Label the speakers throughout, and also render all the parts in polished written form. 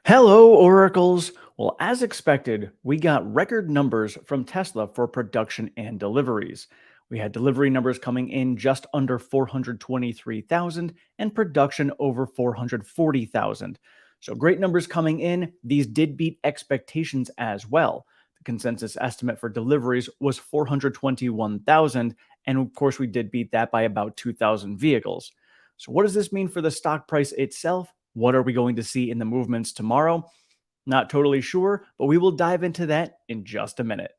Speaker 1: Hello, Oracles. Well, as expected, we got record numbers from Tesla for production and deliveries. We had delivery numbers coming in just under 423,000 and production over 440,000. So great numbers coming in. These did beat expectations as well. The consensus estimate for deliveries was 421,000, and of course, we did beat that by about 2,000 vehicles. So, what does this mean for the stock price itself? What are we going to see in the movements tomorrow? Not totally sure, but we will dive into that in just a minute.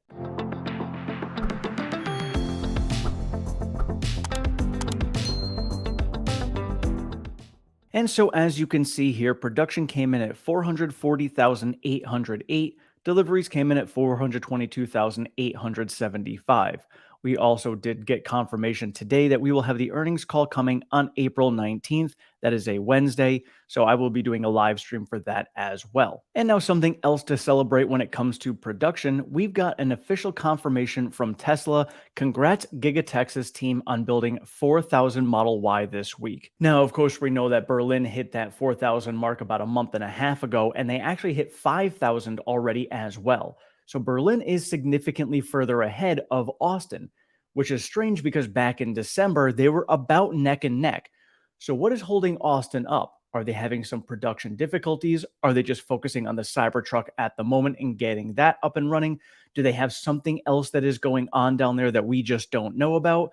Speaker 1: And so, as you can see here, production came in at 440,808, deliveries came in at 422,875. We also did get confirmation today that we will have the earnings call coming on April 19th. That is a Wednesday, so I will be doing a live stream for that as well. And now, something else to celebrate when it comes to production, we've got an official confirmation from Tesla. Congrats, Giga Texas team, on building 4,000 Model Y this week. Now, of course, we know that Berlin hit that 4,000 mark about a month and a half ago, and they actually hit 5,000 already as well. So Berlin is significantly further ahead of Austin, which is strange because back in December, they were about neck and neck. So, what is holding Austin up? Are they having some production difficulties? Are they just focusing on the Cybertruck at the moment and getting that up and running? Do they have something else that is going on down there that we just don't know about?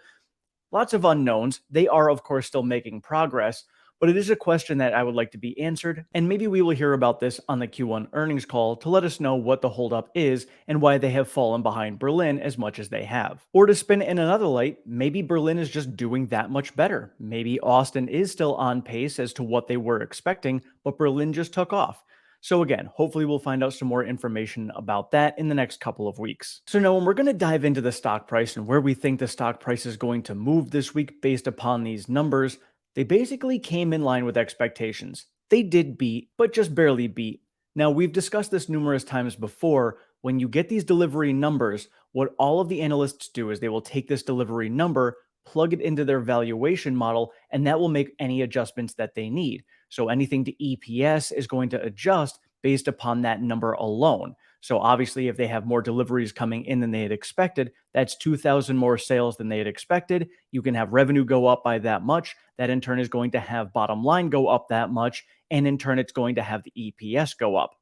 Speaker 1: Lots of unknowns. They are, of course, still making progress, but it is a question that I would like to be answered. And maybe we will hear about this on the Q1 earnings call to let us know what the holdup is and why they have fallen behind Berlin as much as they have. Or to spin it in another light, maybe Berlin is just doing that much better. Maybe Austin is still on pace as to what they were expecting, but Berlin just took off. So, again, hopefully, we'll find out some more information about that in the next couple of weeks. So, now when we're going to dive into the stock price and where we think the stock price is going to move this week based upon these numbers, they basically came in line with expectations. They did beat, but just barely beat. Now, we've discussed this numerous times before. When you get these delivery numbers, what all of the analysts do is they will take this delivery number, plug it into their valuation model, and that will make any adjustments that they need. So anything to EPS is going to adjust based upon that number alone. So obviously, if they have more deliveries coming in than they had expected, that's 2,000 more sales than they had expected. You can have revenue go up by that much. That in turn is going to have bottom line go up that much. And in turn, it's going to have the EPS go up.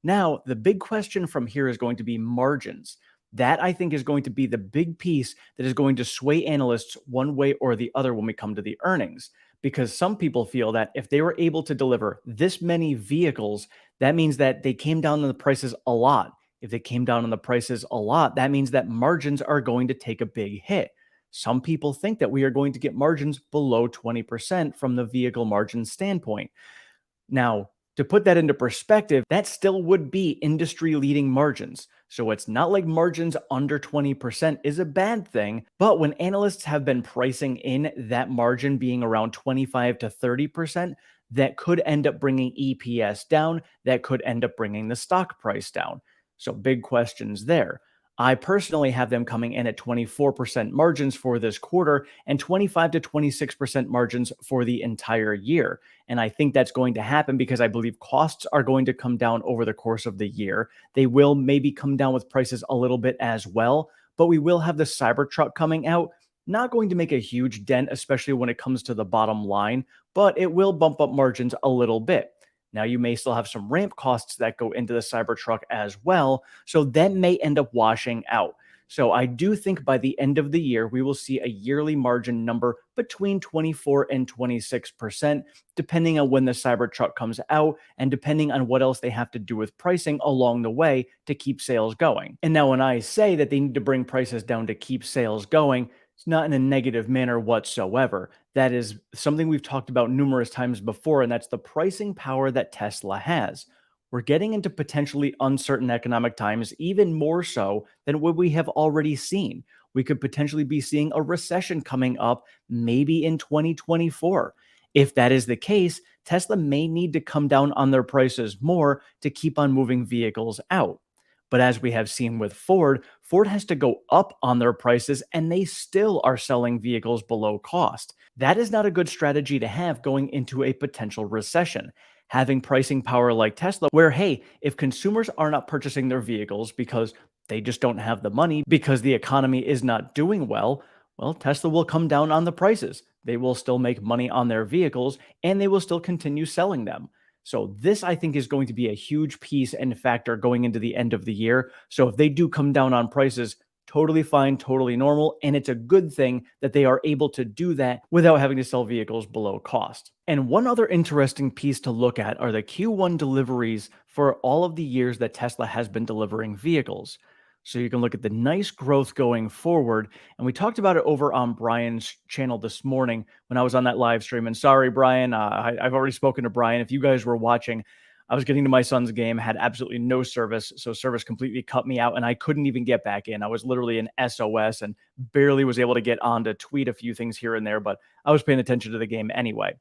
Speaker 1: Now, the big question from here is going to be margins. That I think is going to be the big piece that is going to sway analysts one way or the other when we come to the earnings. Because some people feel that if they were able to deliver this many vehicles, that means that they came down on the prices a lot. If they came down on the prices a lot, that means that margins are going to take a big hit. Some people think that we are going to get margins below 20% from the vehicle margin standpoint. Now, to put that into perspective, that still would be industry leading margins. So it's not like margins under 20% is a bad thing, but when analysts have been pricing in that margin being around 25 to 30%, that could end up bringing EPS down, that could end up bringing the stock price down. So big questions there. I personally have them coming in at 24% margins for this quarter and 25 to 26% margins for the entire year. And I think that's going to happen because I believe costs are going to come down over the course of the year. They will maybe come down with prices a little bit as well, but we will have the Cybertruck coming out. Not going to make a huge dent, especially when it comes to the bottom line, but it will bump up margins a little bit. Now, you may still have some ramp costs that go into the Cybertruck as well, so that may end up washing out. So I do think by the end of the year, we will see a yearly margin number between 24 and 26%, depending on when the Cybertruck comes out and depending on what else they have to do with pricing along the way to keep sales going. And now, when I say that they need to bring prices down to keep sales going, it's not in a negative manner whatsoever. That is something we've talked about numerous times before, and that's the pricing power that Tesla has. We're getting into potentially uncertain economic times, even more so than what we have already seen. We could potentially be seeing a recession coming up, maybe in 2024. If that is the case, Tesla may need to come down on their prices more to keep on moving vehicles out. But as we have seen with Ford, Ford has to go up on their prices and they still are selling vehicles below cost. That is not a good strategy to have going into a potential recession. having pricing power like Tesla, where, hey, if consumers are not purchasing their vehicles because they just don't have the money because the economy is not doing well, Tesla will come down on the prices. They will still make money on their vehicles and they will still continue selling them. So, this I think is going to be a huge piece and factor going into the end of the year. So, if they do come down on prices, totally fine, totally normal. And it's a good thing that they are able to do that without having to sell vehicles below cost. And one other interesting piece to look at are the Q1 deliveries for all of the years that Tesla has been delivering vehicles. So you can look at the nice growth going forward. And we talked about it over on Brian's channel this morning when I was on that live stream. And sorry, Brian, I've already spoken to Brian. If you guys were watching, I was getting to my son's game, had absolutely no service. So service completely cut me out and I couldn't even get back in. I was literally in SOS and barely was able to get on to tweet a few things here and there, but I was paying attention to the game anyway.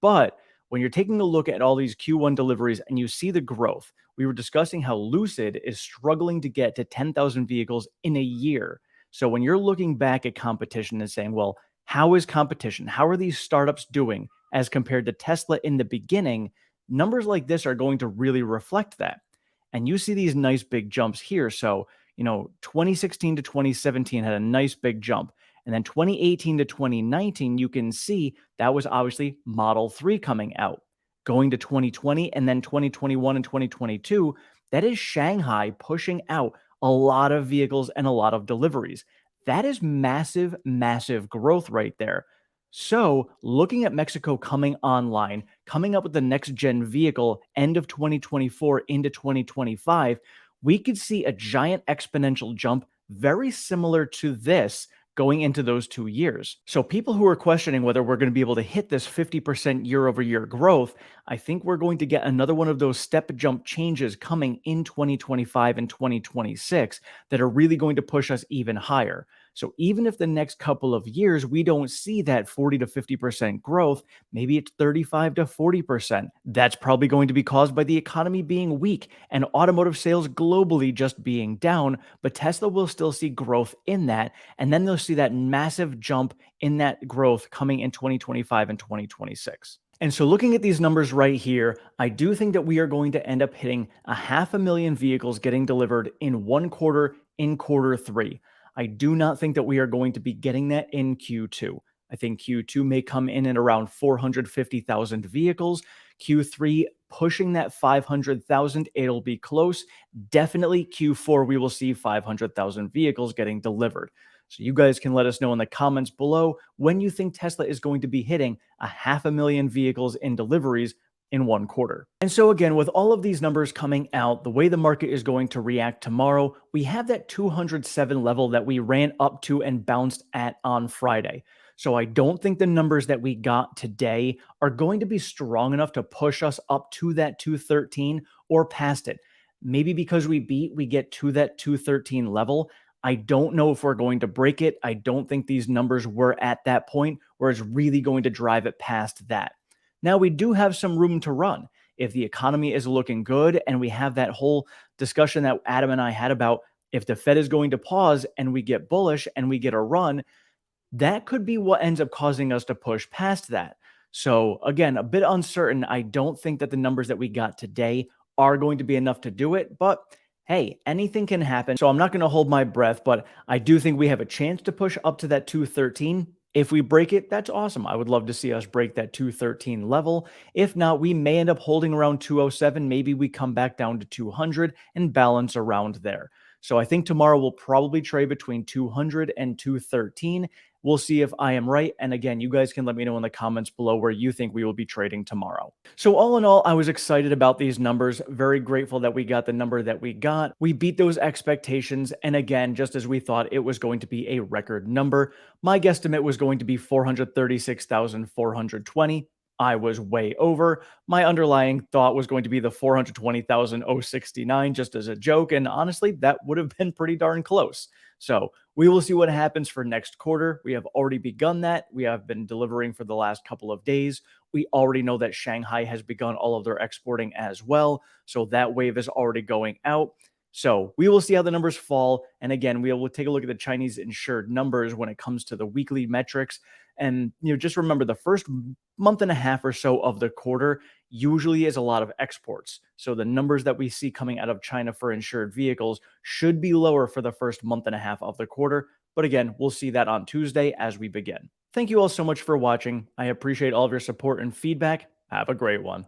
Speaker 1: But when you're taking a look at all these Q1 deliveries and you see the growth, we were discussing how Lucid is struggling to get to 10,000 vehicles in a year. So when you're looking back at competition and saying, well, how is competition? How are these startups doing as compared to Tesla in the beginning? Numbers like this are going to really reflect that. And you see these nice big jumps here. So, 2016 to 2017 had a nice big jump. And then 2018 to 2019, you can see that was obviously Model 3 coming out. Going to 2020 and then 2021 and 2022, that is Shanghai pushing out a lot of vehicles and a lot of deliveries. That is massive, massive growth right there. So, looking at Mexico coming online, coming up with the next gen vehicle end of 2024 into 2025, we could see a giant exponential jump very similar to this going into those 2 years. So, people who are questioning whether we're going to be able to hit this 50% year over year growth, I think we're going to get another one of those step jump changes coming in 2025 and 2026 that are really going to push us even higher. So, even if the next couple of years we don't see that 40 to 50% growth, maybe it's 35 to 40%. That's probably going to be caused by the economy being weak and automotive sales globally just being down, but Tesla will still see growth in that. And then they'll see that massive jump in that growth coming in 2025 and 2026. And so, looking at these numbers right here, I do think that we are going to end up hitting 500,000 vehicles getting delivered in one quarter in quarter three. I do not think that we are going to be getting that in Q2. I think Q2 may come in at around 450,000 vehicles. Q3 pushing that 500,000, it'll be close. Definitely Q4, we will see 500,000 vehicles getting delivered. So you guys can let us know in the comments below when you think Tesla is going to be hitting 500,000 vehicles in deliveries in one quarter. And so again, with all of these numbers coming out, the way the market is going to react tomorrow, we have that 207 level that we ran up to and bounced at on Friday. So I don't think the numbers that we got today are going to be strong enough to push us up to that 213 or past it. Maybe because we get to that 213 level. I don't know if we're going to break it. I don't think these numbers were at that point where it's really going to drive it past that. Now, we do have some room to run. If the economy is looking good and we have that whole discussion that Adam and I had about if the Fed is going to pause and we get bullish and we get a run, that could be what ends up causing us to push past that. So, again, a bit uncertain. I don't think that the numbers that we got today are going to be enough to do it, but hey, anything can happen. So, I'm not going to hold my breath, but I do think we have a chance to push up to that 213. If we break it, that's awesome. I would love to see us break that 213 level. If not, we may end up holding around 207. Maybe we come back down to 200 and balance around there. So I think tomorrow we'll probably trade between 200 and 213. We'll see if I am right. And again, you guys can let me know in the comments below where you think we will be trading tomorrow. So all in all, I was excited about these numbers. Very grateful that we got the number that we got. We beat those expectations. And again, just as we thought it was going to be a record number, my guesstimate was going to be 436,420. I was way over. My underlying thought was going to be the 420,069 just as a joke. And honestly, that would have been pretty darn close. So we will see what happens for next quarter. We have already begun that. We have been delivering for the last couple of days. We already know that Shanghai has begun all of their exporting as well. So that wave is already going out. So we will see how the numbers fall. And again, we will take a look at the Chinese insured numbers when it comes to the weekly metrics. And just remember the first month and a half or so of the quarter usually is a lot of exports. So the numbers that we see coming out of China for insured vehicles should be lower for the first month and a half of the quarter. But again, we'll see that on Tuesday as we begin. Thank you all so much for watching. I appreciate all of your support and feedback. Have a great one.